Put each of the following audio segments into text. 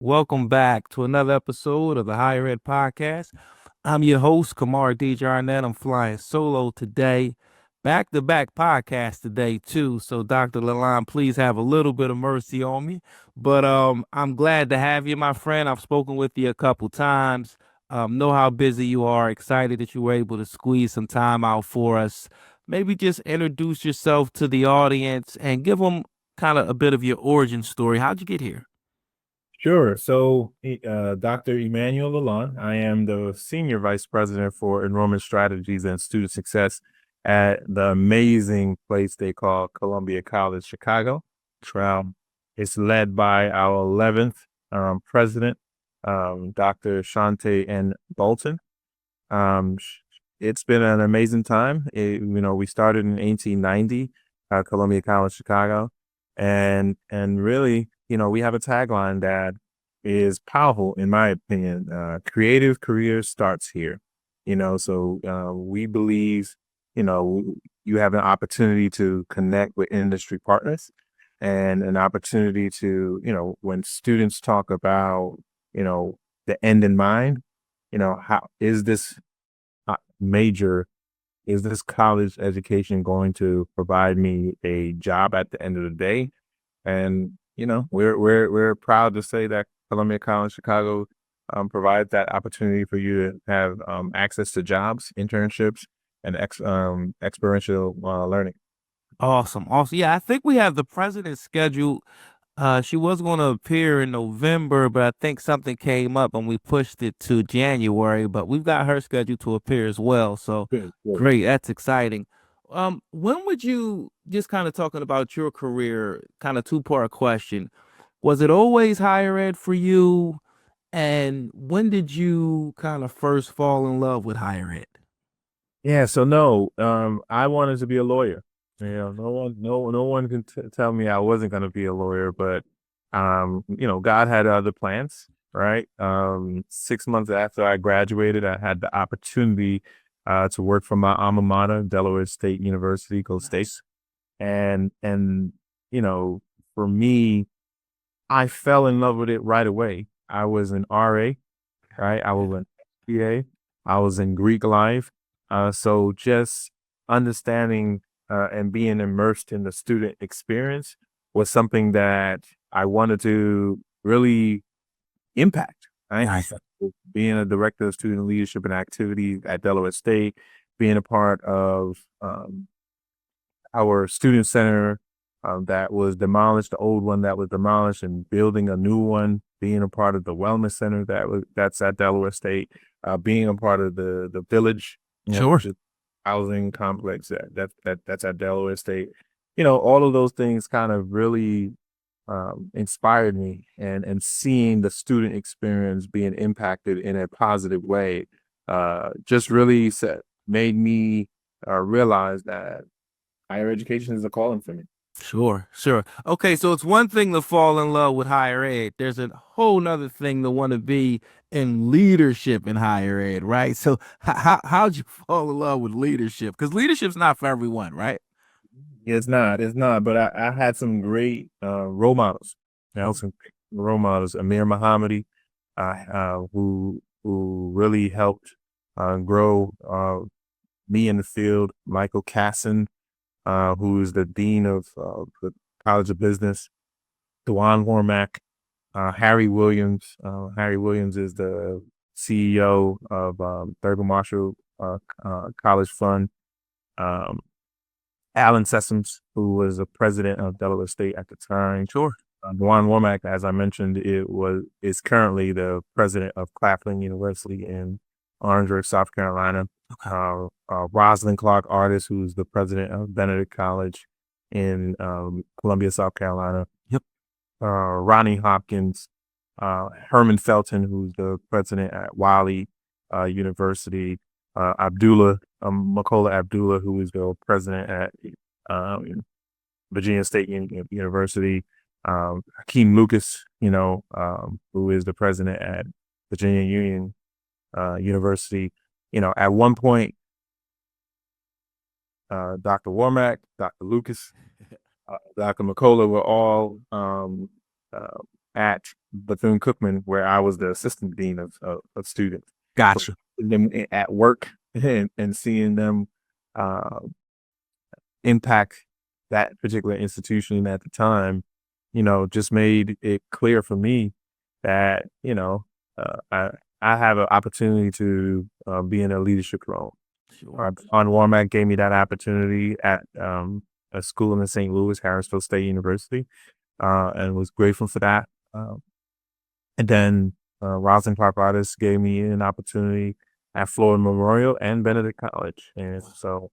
Welcome back to another episode of the Higher Ed Podcast. I'm your host, Kamar DeJarnette. I'm flying solo today. Back to back podcast today, too. So, Dr. Lalande, please have a little bit of mercy on me. But I'm glad to have you, my friend. I've spoken with you a couple times. Know how busy you are. Excited that you were able to squeeze some time out for us. Maybe just introduce yourself to the audience and give them kind of a bit of your origin story. How'd you get here? Sure. Dr. Emmanuel Lalonde, I am the Senior Vice President for Enrollment Strategies and Student Success at the amazing place they call Columbia College Chicago. It's led by our 11th president, Dr. Shante N. Bolton. Um, sh- it's been an amazing time. We started in 1890, Columbia College Chicago, and really, we have a tagline that is powerful, in my opinion. Creative career starts here. We believe, you have an opportunity to connect with industry partners and an opportunity to, when students talk about, the end in mind, how is this major, is this college education going to provide me a job at the end of the day? And we're proud to say that Columbia College Chicago provides that opportunity for you to have access to jobs, internships, and experiential learning. Awesome. Awesome. Yeah, I think we have the president scheduled. She was going to appear in November, but I think something came up and we pushed it to January, but we've got her scheduled to appear as well. So Good, good. great. That's exciting. When would you just kind of talking about your career, kind of two-part question. Was it always higher ed for you? And when did you kind of first fall in love with higher ed? Yeah, so no, I wanted to be a lawyer. No one can tell me I wasn't going to be a lawyer, but God had other plans, right? 6 months after I graduated, I had the opportunity to work for my alma mater, Delaware State University, Go State, Nice. and you know, for me, I fell in love with it right away. I was an RA, right? I was Yeah. an SBA. I was in Greek life. So just understanding and being immersed in the student experience was something that I wanted to really impact. Right? Nice. Being a director of student leadership and activities at Delaware State, being a part of our student center that was demolished, the old one that was demolished, and building a new one, being a part of the wellness center that's at Delaware State, being a part of the village, Sure. which is housing complex that's at Delaware State. All of those things kind of really inspired me, and seeing the student experience being impacted in a positive way just really made me realize that higher education is a calling for me. Sure, sure. Okay, so it's one thing to fall in love with higher ed. There's a whole nother thing to want to be in leadership in higher ed, right? So how'd you fall in love with leadership? Because leadership's not for everyone, right? It's not, but I had some great role models. Some great role models. Amir Muhammadi, who really helped grow me in the field. Michael Casson, who is the dean of the College of Business. Dewan Warmack, Harry Williams. Harry Williams is the CEO of Thurgood Marshall College Fund. Um, Alan Sessoms, who was the president of Delaware State at the time. Sure. Dewan Womack, as I mentioned, is currently the president of Claflin University in Orangeburg, South Carolina. Okay. Rosalind Clark Artist, who's the president of Benedict College in Columbia, South Carolina. Yep. Ronnie Hopkins, Herman Felton, who's the president at Wiley University. Abdullah Makola Abdullah, who is the president at um, Virginia State University. Hakeem Lucas, who is the president at Virginia Union University. At one point, Dr. Warmack, Dr. Lucas, Dr. McCullough were all at Bethune-Cookman, where I was the assistant dean of students. Gotcha. Them at work and seeing them uh, impact that particular institution at the time, just made it clear for me that, I have an opportunity to be in a leadership role. Sure. On Warmack gave me that opportunity at a school in St. Louis, Harrisville State University, and was grateful for that. And then Rosalind Clark Artist gave me an opportunity at Florida Memorial and Benedict College. And so,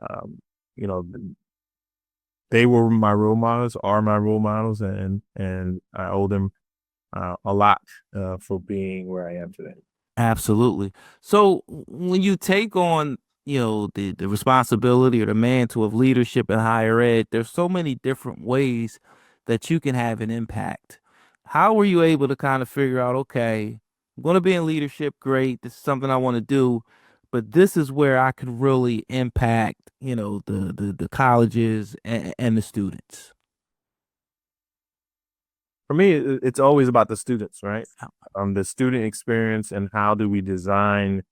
um, you know, they were my role models, are my role models, and I owe them a lot for being where I am today. Absolutely. So when you take on, the responsibility or the mantle of leadership in higher ed, there's so many different ways that you can have an impact. How were you able to kind of figure out, okay, I'm going to be in leadership, great, this is something I want to do, but this is where I could really impact, the colleges and the students. For me, it's always about the students, right? The student experience and how do we design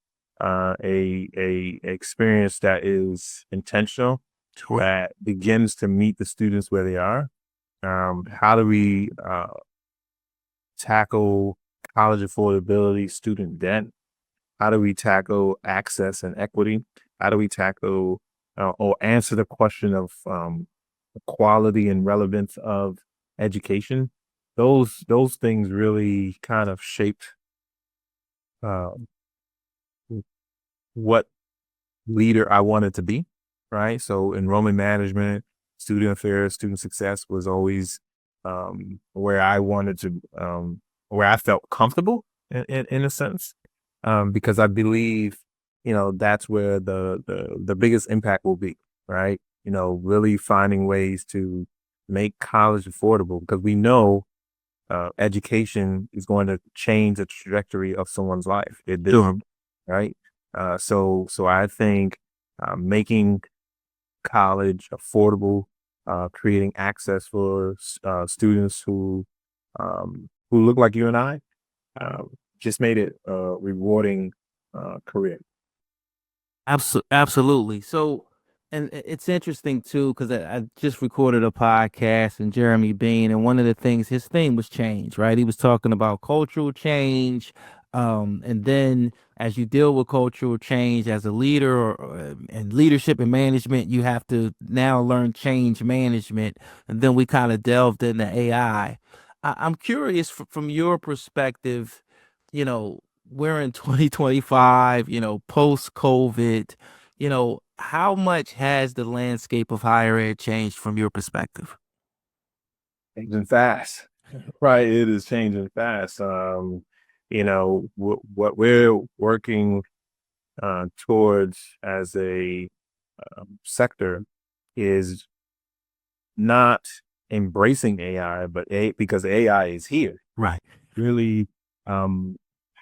a experience that is intentional, Sure. that begins to meet the students where they are. How do we tackle college affordability, student debt? How do we tackle access and equity? How do we tackle or answer the question of quality and relevance of education? Those things really kind of shaped uh, what leader I wanted to be, right? So enrollment management, student affairs, student success was always where I wanted to, where I felt comfortable in a sense, because I believe, that's where the biggest impact will be, right? Really finding ways to make college affordable because we know education is going to change the trajectory of someone's life. It did, Sure. right? So I think making college affordable, creating access for students who look like you and I, just made it a rewarding career. Absolutely. So, and it's interesting too, because I just recorded a podcast and Jeremy Bean, and one of the things his theme was change, right? He was talking about cultural change. And then as you deal with cultural change as a leader and leadership and management, you have to now learn change management. And then we kind of delved into AI. I'm curious from your perspective, we're in 2025, post COVID, how much has the landscape of higher ed changed from your perspective? Changing fast, right? It is changing fast. What we're working towards as a sector is not embracing AI, but because AI is here. Right. Really, um,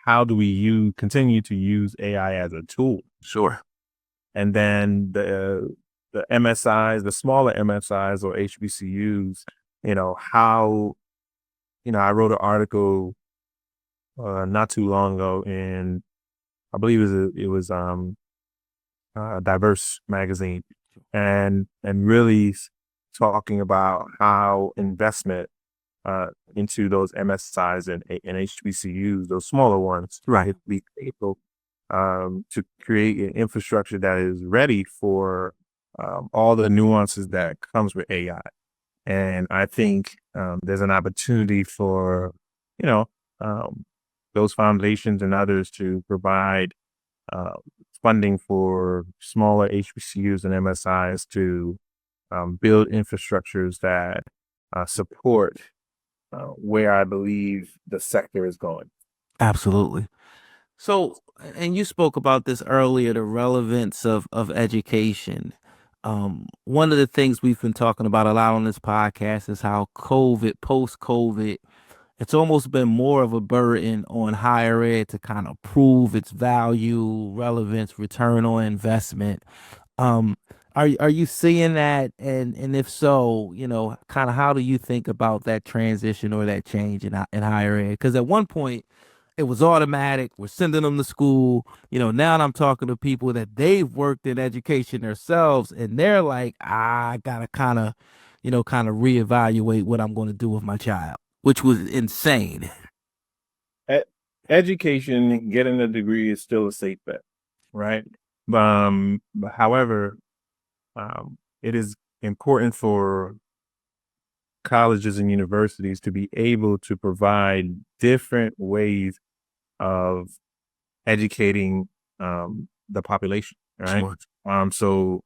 how do we continue to use AI as a tool? Sure. And then the MSIs, the smaller MSIs or HBCUs, how I wrote an article not too long ago in I believe it was Diverse magazine, and really talking about how investment into those MSIs and HBCUs, those smaller ones, Right. be able to create an infrastructure that is ready for all the nuances that comes with AI. And I think there's an opportunity for, you know, um, those foundations and others to provide uh, funding for smaller HBCUs and MSIs to build infrastructures that support where I believe the sector is going. Absolutely. So, and you spoke about this earlier, the relevance of education. One of the things we've been talking about a lot on this podcast is how post COVID, it's almost been more of a burden on higher ed to kind of prove its value, relevance, return on investment. Um, Are you seeing that? And if so, kind of how do you think about that transition or that change in higher ed? Because at one point it was automatic. We're sending them to school. Now I'm talking to people that they've worked in education themselves, and they're like, I gotta kind of reevaluate what I'm going to do with my child, which was insane. E- Education, getting a degree is still a safe bet, right? But however, it is important for colleges and universities to be able to provide different ways of educating the population, right? Sure. So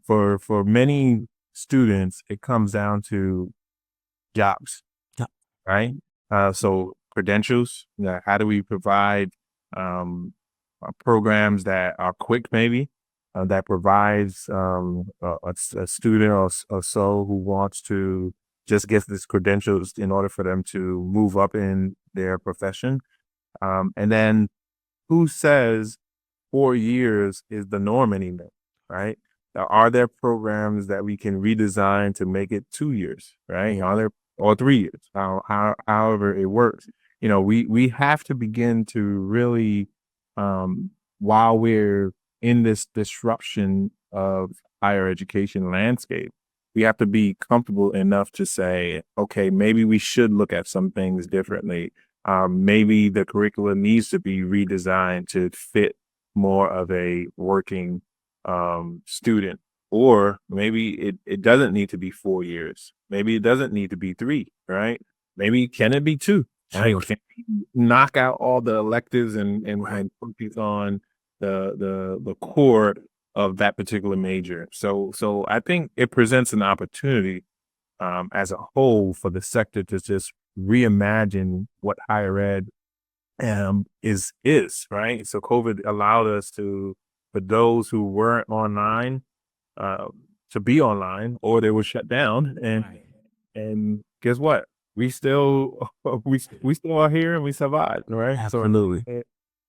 for many students, it comes down to jobs, Yeah. right? So credentials, how do we provide um, programs that are quick, maybe that provides a student or so who wants to just get this credentials in order for them to move up in their profession, and then who says 4 years is the norm anymore, right? Now, are there programs that we can redesign to make it 2 years, right? Are there or 3 years? However it works. We have to begin to really, um, while we're in this disruption of higher education landscape, we have to be comfortable enough to say, okay, maybe we should look at some things differently. Maybe the curriculum needs to be redesigned to fit more of a working student, or maybe it doesn't need to be 4 years. Maybe it doesn't need to be three, right? Maybe can it be two? Right? Sure. Can we knock out all the electives and, Right. and focus on the core of that particular major? So I think it presents an opportunity as a whole for the sector to just reimagine what higher ed is right. So COVID allowed us to, for those who weren't online, uh, to be online, or they were shut down, Right. and guess what? We still we still are here and we survived, right? So Absolutely.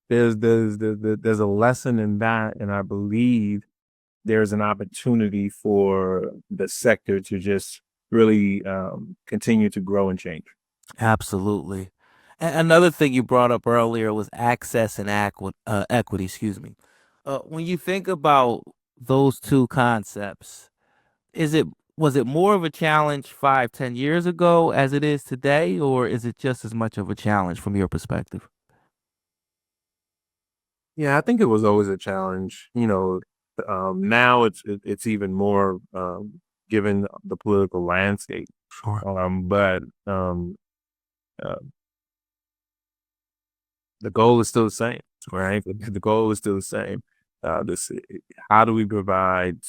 there's a lesson in that, and I believe there's an opportunity for the sector to just really continue to grow and change. Absolutely. Another thing you brought up earlier was access and equity. Excuse me. When you think about those two concepts, is it was it more of a challenge 5, 10 years ago as it is today, or is it just as much of a challenge from your perspective? Yeah, I think it was always a challenge. Now it's even more given the political landscape. Sure. But uh, the goal is still the same, right? The goal is still the same. How do we provide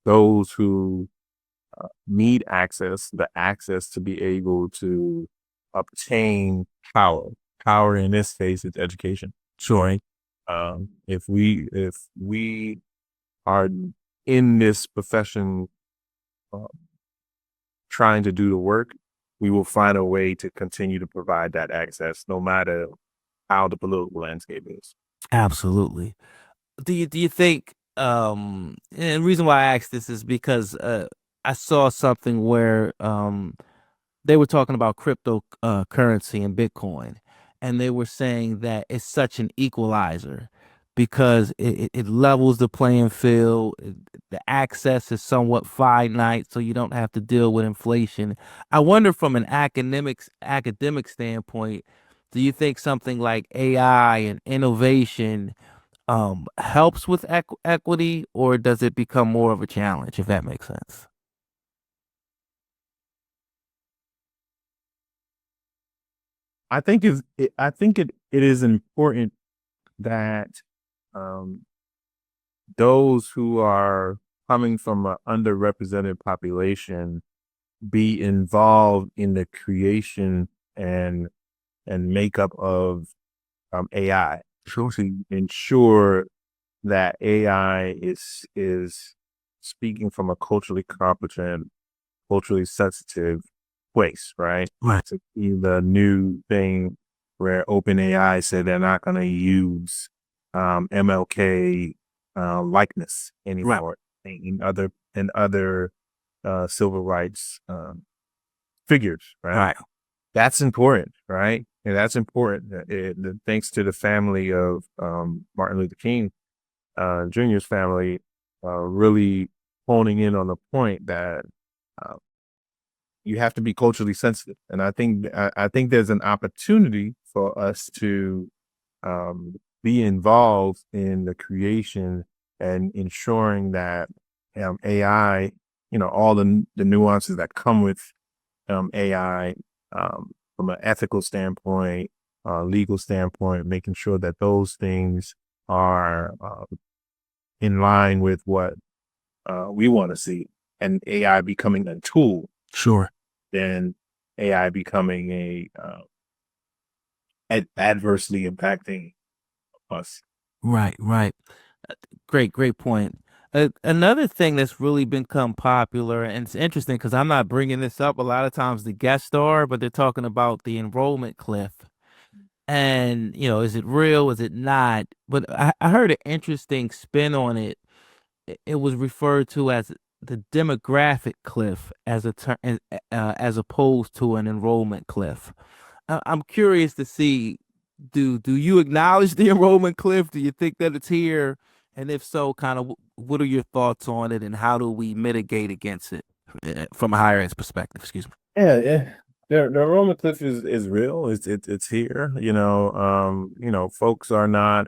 those who need access, the access to be able to obtain power? Power in this case is education. Sure. If we are in this profession uh, trying to do the work, we will find a way to continue to provide that access, no matter how the political landscape is. Absolutely. Do you think and the reason why I asked this is because I saw something where they were talking about crypto currency and Bitcoin, and they were saying that it's such an equalizer because it levels the playing field. The access is somewhat finite, so you don't have to deal with inflation. I wonder from an academic standpoint, do you think something like AI and innovation helps with equity, or does it become more of a challenge, if that makes sense? I think it is important that um, those who are coming from an underrepresented population be involved in the creation and makeup of AI, Sure. to ensure that AI is speaking from a culturally competent, culturally sensitive place, right? Right. To be the new thing where OpenAI said they're not going to use MLK likeness anymore in other civil rights figures, right? That's important, right? And that's important. Thanks to the family of Martin Luther King Jr.'s family, really honing in on the point that you have to be culturally sensitive. And I think there's an opportunity for us to be involved in the creation and ensuring that AI, all the nuances that come with AI from an ethical standpoint, legal standpoint, making sure that those things are in line with what we want to see, and AI becoming a tool, Sure. than AI becoming adversely impacting us. Right. Great point. Another thing that's really become popular, and it's interesting because I'm not bringing this up a lot of times, the guest star, but they're talking about the enrollment cliff. And, is it real? Is it not? But I heard an interesting spin on it. It was referred to as the demographic cliff as a term, as opposed to an enrollment cliff. I'm curious to see, do you acknowledge the enrollment cliff? Do you think that it's here? And if so, kind of what are your thoughts on it, and how do we mitigate against it from a higher ed's perspective? Excuse me. Yeah. The Roman cliff is real. It's here. Folks are not,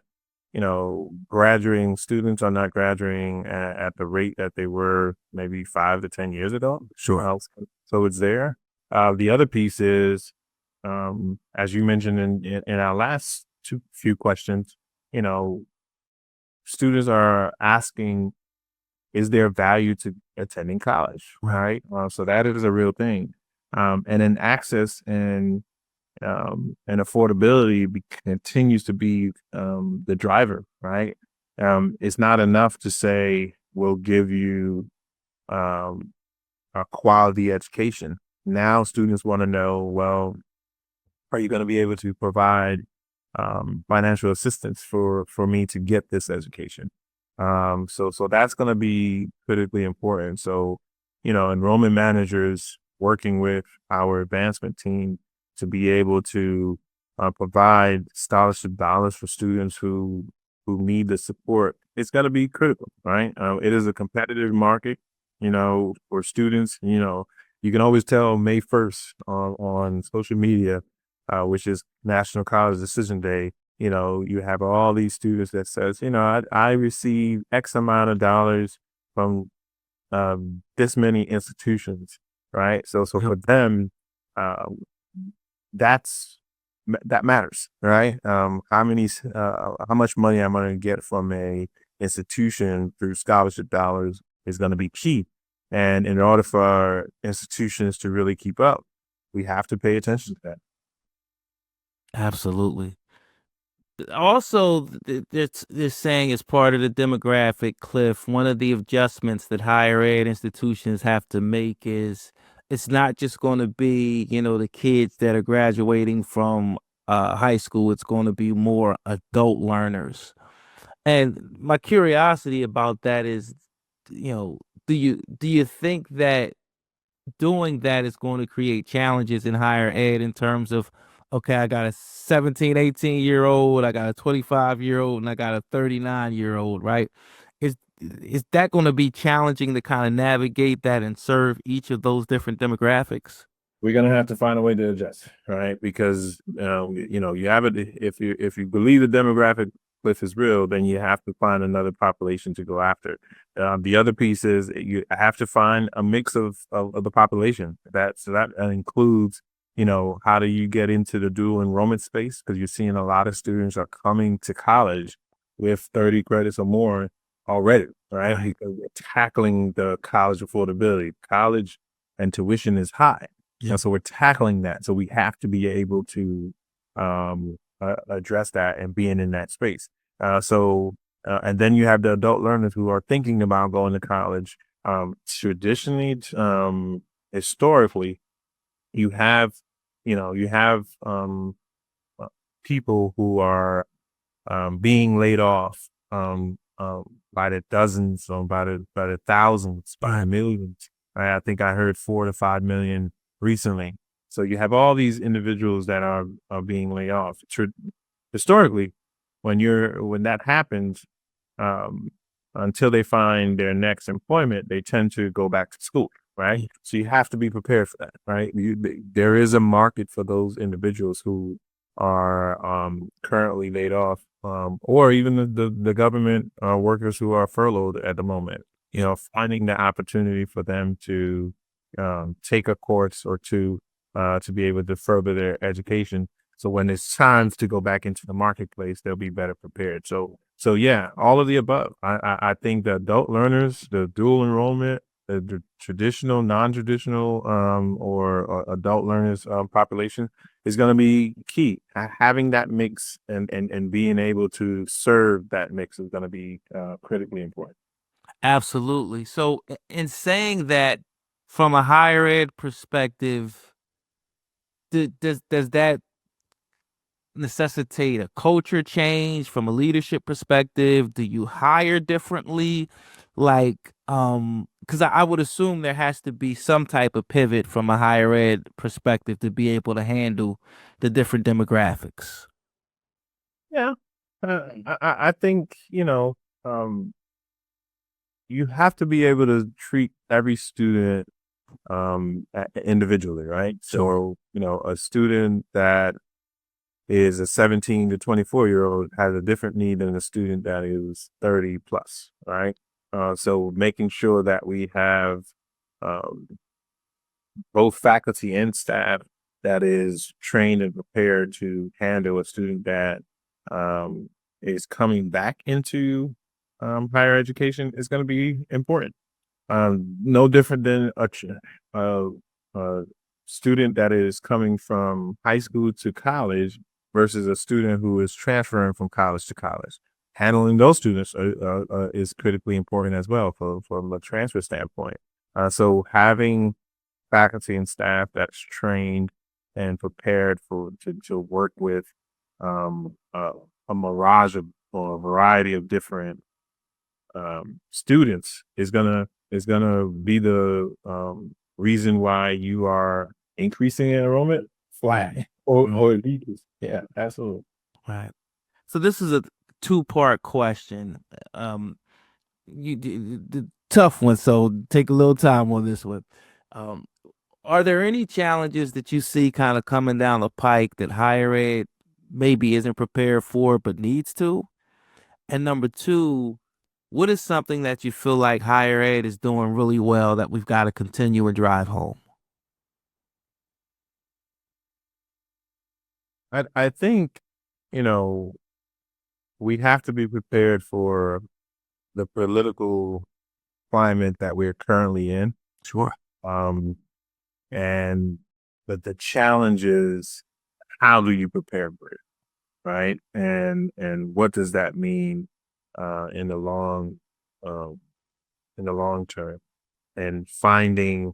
graduating. Students are not graduating at the rate that they were maybe 5 to 10 years ago. Sure. So it's there. The other piece is, as you mentioned in our last few questions, students are asking, is there value to attending college, right? So that is a real thing. And then access and affordability continues to be the driver, right? It's not enough to say we'll give you a quality education. Now students want to know, well, are you going to be able to provide financial assistance for me to get this education? So that's going to be critically important. So, enrollment managers working with our advancement team to be able to provide scholarship dollars for students who need the support, it's going to be critical, right? It is a competitive market, for students. You can always tell May 1st on social media, which is National College Decision Day. You have all these students that says, I receive X amount of dollars from this many institutions, right? So for them, that matters, right? How much money I'm going to get from a institution through scholarship dollars is going to be key. And in order for our institutions to really keep up, we have to pay attention to that. Absolutely. Also, they're saying as part of the demographic cliff, one of the adjustments that higher ed institutions have to make is it's not just going to be, the kids that are graduating from high school. It's going to be more adult learners. And my curiosity about that is, do you think that doing that is going to create challenges in higher ed in terms of, okay, I got a 17, 18-year-old, I got a 25-year-old, and I got a 39-year-old, right? Is that going to be challenging to kind of navigate that and serve each of those different demographics? We're gonna have to find a way to adjust, right? Because you have it. If you believe the demographic cliff is real, then you have to find another population to go after. The other piece is you have to find a mix of the population. That includes, how do you get into the dual enrollment space? Because you're seeing a lot of students are coming to college with 30 credits or more already, right? Because we're tackling the college affordability. College and tuition is high. Yeah. And so we're tackling that. So we have to be able to address that and being in that space. And then you have the adult learners who are thinking about going to college. Traditionally, historically, you have people who are being laid off by the dozens, or by the thousands, by millions. I think I heard 4 to 5 million recently. So you have all these individuals that are being laid off. Historically, when that happens, um, until they find their next employment, they tend to go back to school, right? So you have to be prepared for that, right? There is a market for those individuals who are currently laid off, or even the government workers who are furloughed at the moment. Finding the opportunity for them to take a course or two to be able to further their education. So when it's time to go back into the marketplace, they'll be better prepared. So yeah, all of the above. I think the adult learners, the dual enrollment, the traditional, non-traditional, or adult learners population is going to be key. Having that mix and being able to serve that mix is going to be critically important. Absolutely. So, in saying that, from a higher ed perspective, does that necessitate a culture change from a leadership perspective? Do you hire differently? Like, because I would assume there has to be some type of pivot from a higher ed perspective to be able to handle the different demographics. Yeah, I think you have to be able to treat every student individually, right? Sure. So a student that is a 17 to 24-year-old has a different need than a student that is 30 plus, right? So making sure that we have um, both faculty and staff that is trained and prepared to handle a student that um, is coming back into higher education is going to be important. No different than a student that is coming from high school to college versus a student who is transferring from college to college. Handling those students is critically important as well from a transfer standpoint. So having faculty and staff that's trained and prepared to work with um, uh, a mirage of or a variety of different students is gonna be the reason why you are increasing enrollment flat or decrease. Yeah, absolutely. Right. So this is a two-part question. Um, the tough one, so take a little time on this one. Um, are there any challenges that you see kind of coming down the pike that higher ed maybe isn't prepared for but needs to? And number two, what is something that you feel like higher ed is doing really well that we've got to continue and drive home? I think you know we have to be prepared for the political climate that we're currently in. Sure. Um, and the challenge is, how do you prepare for it, right? And what does that mean in the um, long term? And finding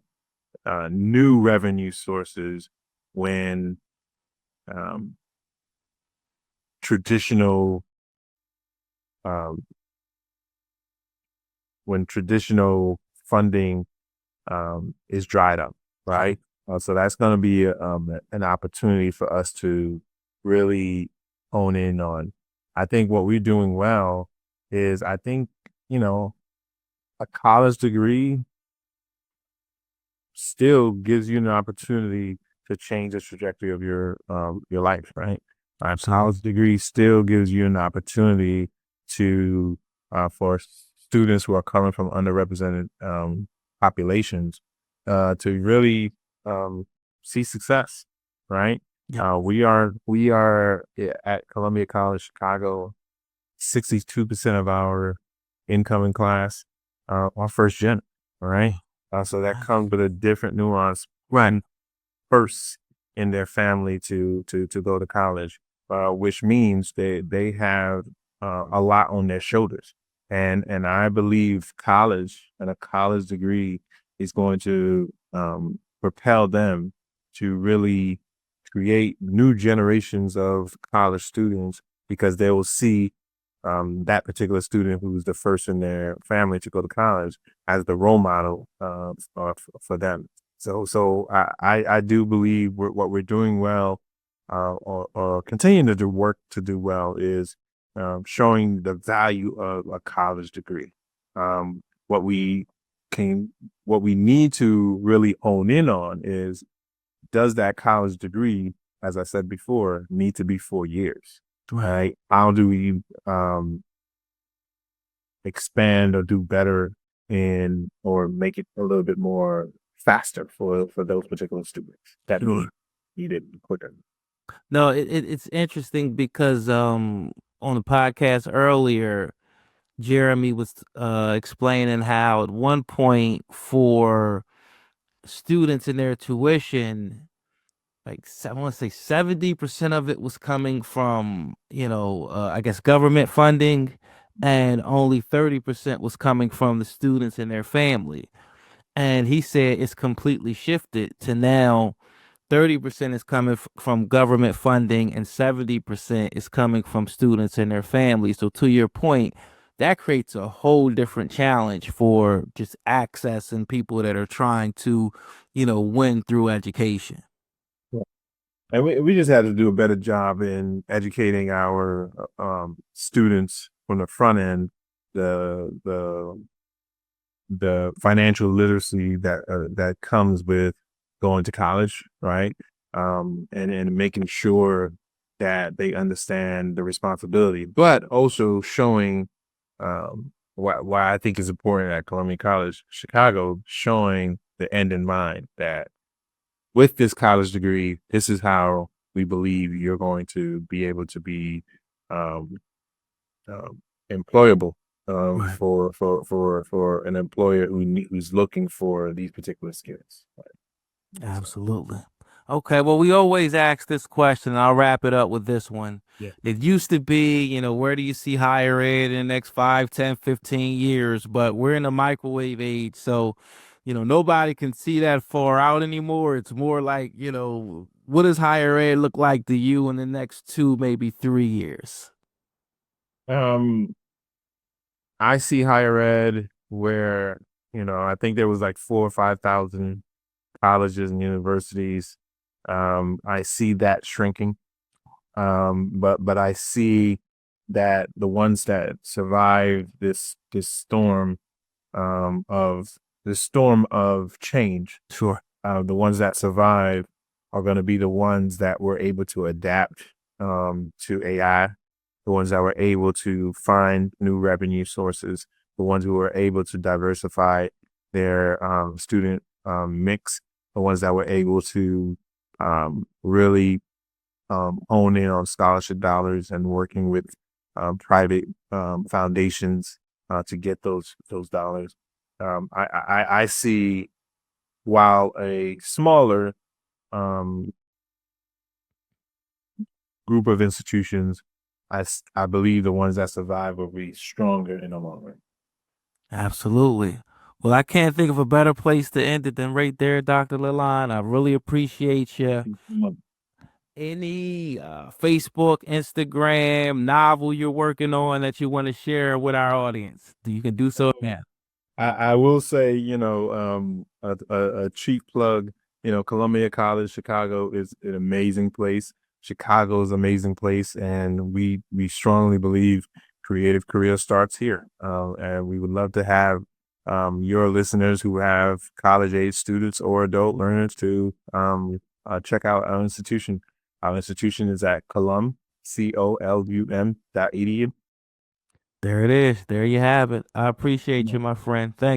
new revenue sources when um, traditional um, funding is dried up, right? So that's going to be an opportunity for us to really hone in on. I think what we're doing well is, I think, a college degree still gives you an opportunity to change the trajectory of your life, right? A college degree still gives you an opportunity to for students who are coming from underrepresented populations to really see success, right? Yep. We are at Columbia College Chicago. 62% of our incoming class are first gen, all right? So that comes with a different nuance, right? First in their family to go to college, which means they have a lot on their shoulders, and I believe college and a college degree is going to propel them to really create new generations of college students, because they will see that particular student who's the first in their family to go to college as the role model for them. So I do believe what we're doing well, or continuing to do work to do well, is showing the value of a college degree. Um, what we what we need to really hone in on is, does that college degree, as I said before, need to be 4 years? Right? How do we expand or do better in, or make it a little bit more faster for those particular students that need it quicker? No, it's interesting because on the podcast earlier, Jeremy was explaining how at one point for students in their tuition, like I want to say 70% of it was coming from, I guess government funding, and only 30% was coming from the students and their family. And he said it's completely shifted to now 30% is coming from government funding and 70% is coming from students and their families. So to your point, that creates a whole different challenge for just access and people that are trying to, win through education. And we just had to do a better job in educating our students from the front end, the financial literacy that comes with going to college, right? And making sure that they understand the responsibility, but also showing why I think is important at Columbia College Chicago, showing the end in mind, that with this college degree, this is how we believe you're going to be able to be um, employable Right. for an employer who's looking for these particular skills. Absolutely. Okay, well, we always ask this question, and I'll wrap it up with this one. Yeah. It used to be, where do you see higher ed in the next 5, 10, 15 years? But we're in a microwave age, so, nobody can see that far out anymore. It's more like, what does higher ed look like to you in the next 2, maybe 3 years? Um, I see higher ed where, I think there was like 4 or 5 thousand colleges and universities. I see that shrinking. But I see that the ones that survive this storm of change, Sure. the ones that survive are going to be the ones that were able to adapt to AI, the ones that were able to find new revenue sources, the ones who were able to diversify their student mix, the ones that were able to really hone in on scholarship dollars and working with private foundations to get those dollars. I see, while a smaller group of institutions, I believe the ones that survive will be stronger in the long run. Absolutely. Well, I can't think of a better place to end it than right there, Dr. Lalonde. I really appreciate you. Any Facebook, Instagram, novel you're working on that you want to share with our audience? You can do so now. I will say, a cheap plug, Columbia College Chicago is an amazing place. Chicago is an amazing place, and we strongly believe creative career starts here. And we would love to have your listeners who have college age students or adult learners to check out our institution. Our institution is at colum.edu. There it is. There you have it. I appreciate you, my friend. Thank you.